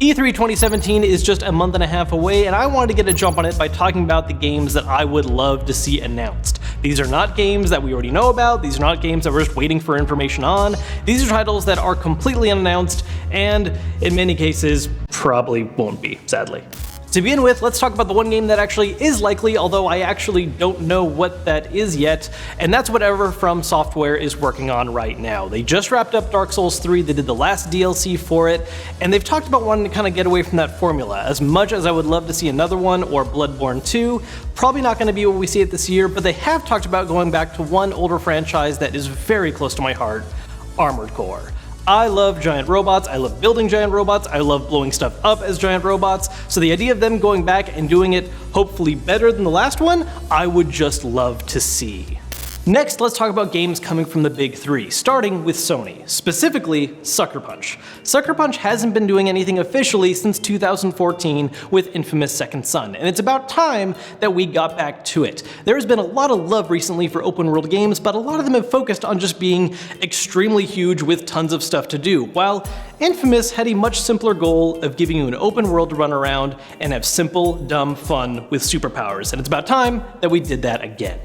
E3 2017 is just a month and a half away, and I wanted to get a jump on it by talking about the games that I would love to see announced. These are not games that we already know about, these are not games that we're just waiting for information on, these are titles that are completely unannounced, and in many cases, probably won't be, sadly. To begin with, let's talk about the one game that actually is likely, although I actually don't know what that is yet, and that's whatever From Software is working on right now. They just wrapped up Dark Souls 3, they did the last DLC for it, and they've talked about wanting to kind of get away from that formula. As much as I would love to see another one, or Bloodborne 2, probably not going to be what we see it this year, but they have talked about going back to one older franchise that is very close to my heart, Armored Core. I love giant robots, I love building giant robots, I love blowing stuff up as giant robots, so the idea of them going back and doing it hopefully better than the last one, I would just love to see. Next, let's talk about games coming from the big three, starting with Sony, specifically Sucker Punch. Sucker Punch hasn't been doing anything officially since 2014 with infamous Second Son, and it's about time that we got back to it. There has been a lot of love recently for open world games, but a lot of them have focused on just being extremely huge with tons of stuff to do, while Infamous had a much simpler goal of giving you an open world to run around and have simple, dumb fun with superpowers, and it's about time that we did that again.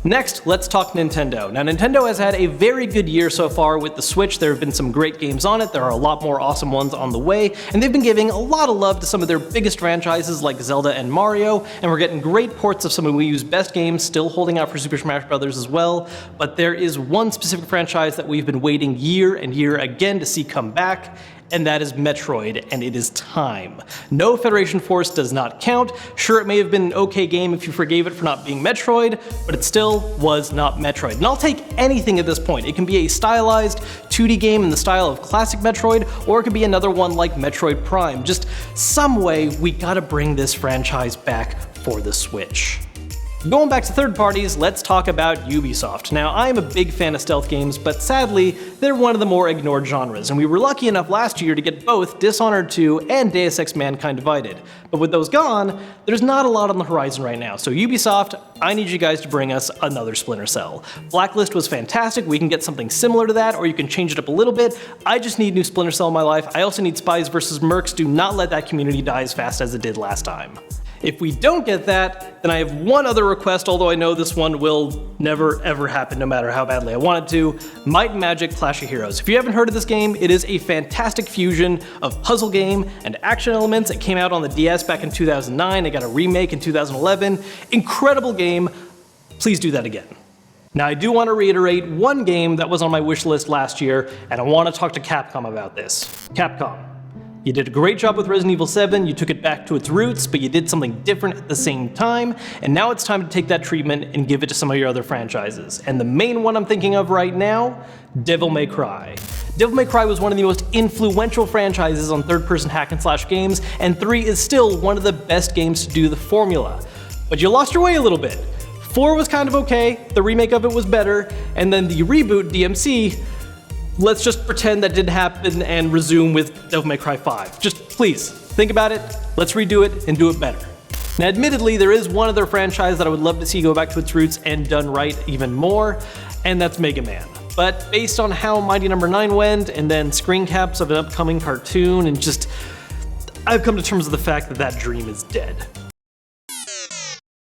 Next, let's talk Nintendo. Now, Nintendo has had a very good year so far with the Switch. There have been some great games on it, there are a lot more awesome ones on the way, and they've been giving a lot of love to some of their biggest franchises like Zelda and Mario, and we're getting great ports of some of Wii U's best games, still holding out for Super Smash Bros. As well, but there is one specific franchise that we've been waiting year and year again to see come back, and that is Metroid, and it is time. No Federation Force does not count. Sure, it may have been an okay game if you forgave it for not being Metroid, but it still was not Metroid. And I'll take anything at this point. It can be a stylized 2D game in the style of classic Metroid, or it could be another one like Metroid Prime. Just some way we gotta bring this franchise back for the Switch. Going back to third parties, let's talk about Ubisoft. Now, I'm a big fan of stealth games, but sadly, they're one of the more ignored genres, and we were lucky enough last year to get both Dishonored 2 and Deus Ex Mankind Divided. But with those gone, there's not a lot on the horizon right now, so Ubisoft, I need you guys to bring us another Splinter Cell. Blacklist was fantastic, we can get something similar to that, or you can change it up a little bit. I just need new Splinter Cell in my life. I also need Spies vs. Mercs. Do not let that community die as fast as it did last time. If we don't get that, then I have one other request, although I know this one will never ever happen no matter how badly I want it to. Might and Magic Clash of Heroes. If you haven't heard of this game, it is a fantastic fusion of puzzle game and action elements. It came out on the DS back in 2009, it got a remake in 2011. Incredible game, please do that again. Now I do want to reiterate one game that was on my wish list last year, and I want to talk to Capcom about this. Capcom. You did a great job with Resident Evil 7, you took it back to its roots, but you did something different at the same time, and now it's time to take that treatment and give it to some of your other franchises. And the main one I'm thinking of right now, Devil May Cry. Devil May Cry was one of the most influential franchises on third-person hack-and-slash games, and 3 is still one of the best games to do the formula. But you lost your way a little bit. 4 was kind of okay, the remake of it was better, and then the reboot, DMC, let's just pretend that didn't happen and resume with Devil May Cry 5. Just please, think about it, let's redo it and do it better. Now admittedly, there is one other franchise that I would love to see go back to its roots and done right even more, and that's Mega Man. But based on how Mighty No. 9 went, and then screen caps of an upcoming cartoon, and just, I've come to terms with the fact that that dream is dead.